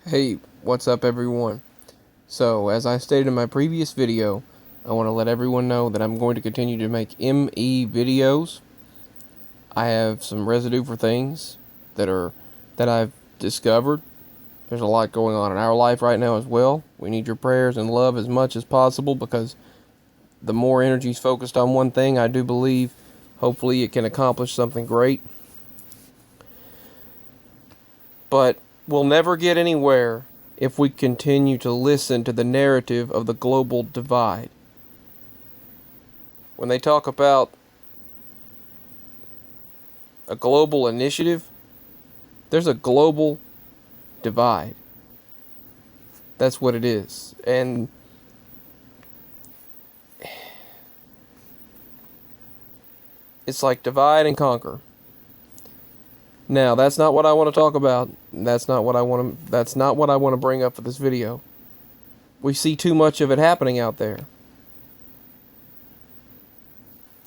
Hey, what's up everyone? So, as I stated in my previous video, I want to let everyone know that I'm going to continue to make ME videos. I have some residue for things that I've discovered. There's a lot going on in our life right now as well. We need your prayers and love as much as possible because the more energy is focused on one thing, I do believe hopefully it can accomplish something great. But we'll never get anywhere if we continue to listen to the narrative of the global divide. When they talk about a global initiative, there's a global divide. That's what it is. And it's like divide and conquer. Now, that's not what I want to talk about. That's not what I want to bring up for this video. We see too much of it happening out there.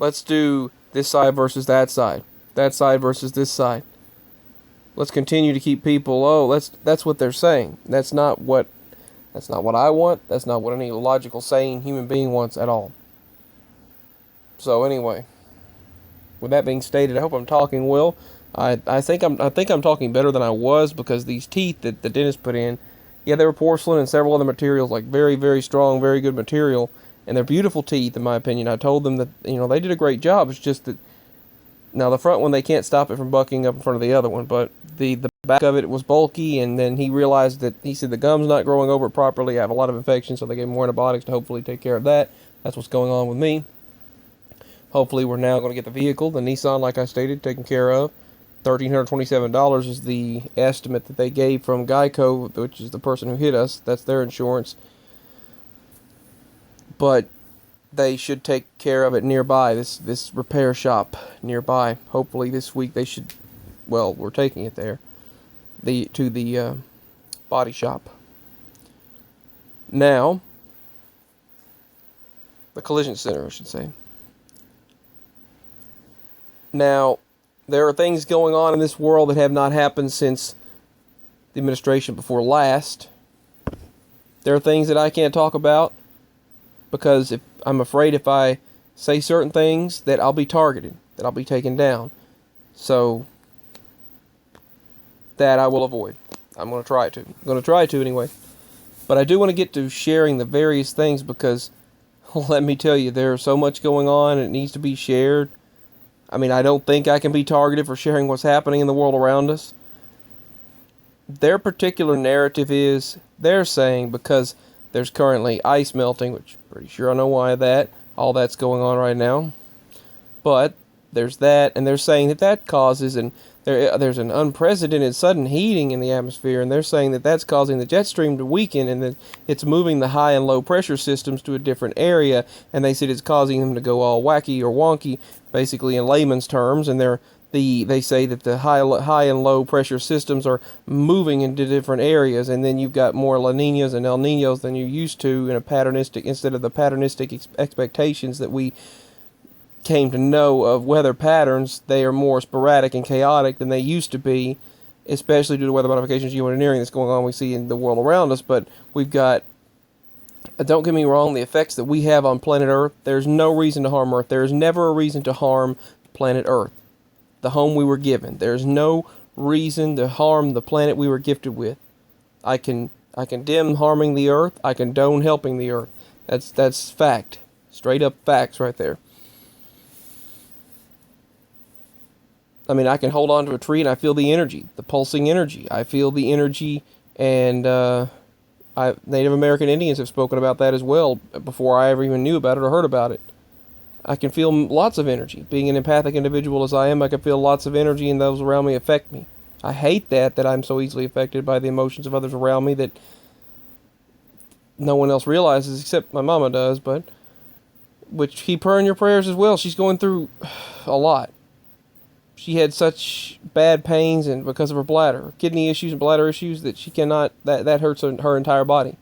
Let's do this side versus that side versus this side. Let's continue to keep people, that's what they're saying. That's not what I want. That's not what any logical, sane human being wants at all. So anyway, with that being stated, I hope I'm talking well. I think I'm talking better than I was because these teeth that the dentist put in, yeah, they were porcelain and several other materials, like very, very strong, very good material, and they're beautiful teeth in my opinion. I told them that they did a great job. It's just that now the front one, they can't stop it from bucking up in front of the other one, but the back of it was bulky, and then he realized that he said the gum's not growing over it properly. I have a lot of infections, so they gave him more antibiotics to hopefully take care of that. That's what's going on with me. Hopefully we're now going to get the vehicle, the Nissan, like I stated, taken care of. $1,327 is the estimate that they gave from Geico, which is the person who hit us. That's their insurance. But they should take care of it nearby, this repair shop nearby. Hopefully this week they should, well, we're taking it there, to the body shop. Now, the collision center, I should say. Now, there are things going on in this world that have not happened since the administration before last. There are things that I can't talk about because I'm afraid if I say certain things that I'll be targeted, that I'll be taken down. So that I will avoid. I'm going to try to anyway. But I do want to get to sharing the various things because let me tell you, there's so much going on and it needs to be shared. I mean, I don't think I can be targeted for sharing what's happening in the world around us. Their particular narrative is, they're saying because there's currently ice melting, which I'm pretty sure I know why all that's going on right now. But there's that, and they're saying that causes, and there's an unprecedented sudden heating in the atmosphere, and they're saying that that's causing the jet stream to weaken, and that it's moving the high and low pressure systems to a different area, and they said it's causing them to go all wacky or wonky, basically in layman's terms, and they say that the high and low pressure systems are moving into different areas, and then you've got more La Ninas and El Ninos than you used to instead of the patternistic expectations that we came to know of weather patterns. They are more sporadic and chaotic than they used to be, especially due to weather modifications, geoengineering that's going on we see in the world around us. But we've got, don't get me wrong, the effects that we have on planet Earth, there's no reason to harm Earth. There's never a reason to harm planet Earth, the home we were given. There's no reason to harm the planet we were gifted with. I condemn harming the Earth. I condone helping the Earth. That's fact. Straight up facts right there. I mean, I can hold on to a tree and I feel the energy, the pulsing energy. I feel the energy, and Native American Indians have spoken about that as well before I ever even knew about it or heard about it. I can feel lots of energy. Being an empathic individual as I am, I can feel lots of energy, and those around me affect me. I hate that I'm so easily affected by the emotions of others around me that no one else realizes except my mama does, but which keep her in your prayers as well. She's going through a lot. She had such bad pains and because of her bladder, kidney issues and bladder issues, that she cannot, that hurts her entire body.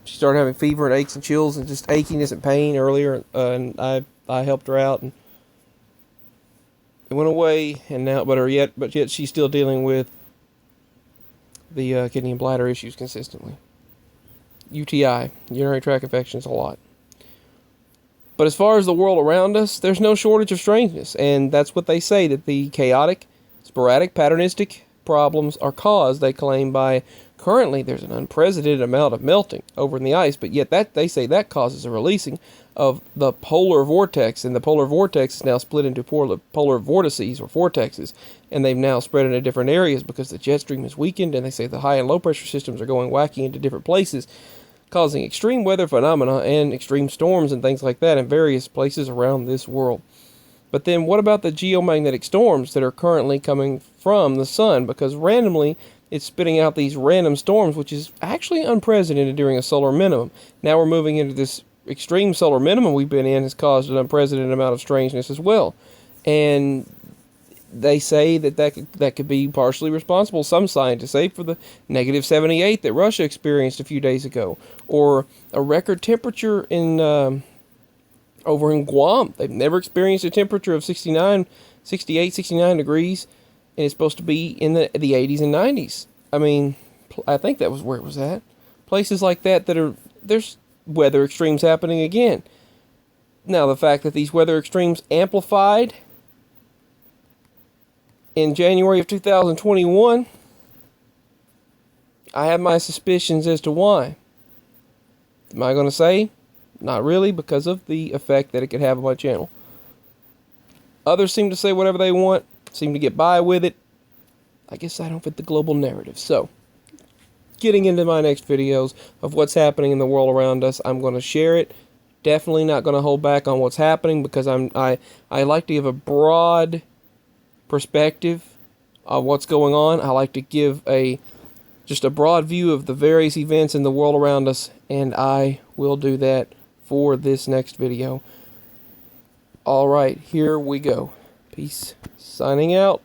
She started having fever and aches and chills and just achiness and pain earlier, and I helped her out, and it went away. And now, but yet she's still dealing with the kidney and bladder issues consistently. UTI, urinary tract infections, a lot. But as far as the world around us, there's no shortage of strangeness, and that's what they say, that the chaotic, sporadic, patternistic problems are caused, they claim, by currently there's an unprecedented amount of melting over in the ice, but yet that they say that causes a releasing of the polar vortex, and the polar vortex is now split into polar vortices or vortexes, and they've now spread into different areas because the jet stream is weakened, and they say the high and low pressure systems are going wacky into different places, causing extreme weather phenomena and extreme storms and things like that in various places around this world. But then what about the geomagnetic storms that are currently coming from the sun? Because randomly it's spitting out these random storms, which is actually unprecedented during a solar minimum. Now we're moving into this extreme solar minimum we've been in, has caused an unprecedented amount of strangeness as well. And they say that could be partially responsible, some scientists say, for the negative 78 that Russia experienced a few days ago, or a record temperature in over in Guam. They've never experienced a temperature of 68, 69 degrees, and it's supposed to be in the 80s and 90s. I mean, I think that was where it was at. Places like that there's weather extremes happening again. Now, the fact that these weather extremes amplified in January of 2021, I have my suspicions as to why. Am I going to say? Not really, because of the effect that it could have on my channel. Others seem to say whatever they want, seem to get by with it. I guess I don't fit the global narrative. So, getting into my next videos of what's happening in the world around us, I'm going to share it. Definitely not going to hold back on what's happening, because I like to give a broad perspective of what's going on. I like to give just a broad view of the various events in the world around us, and I will do that for this next video. Alright, here we go. Peace. Signing out.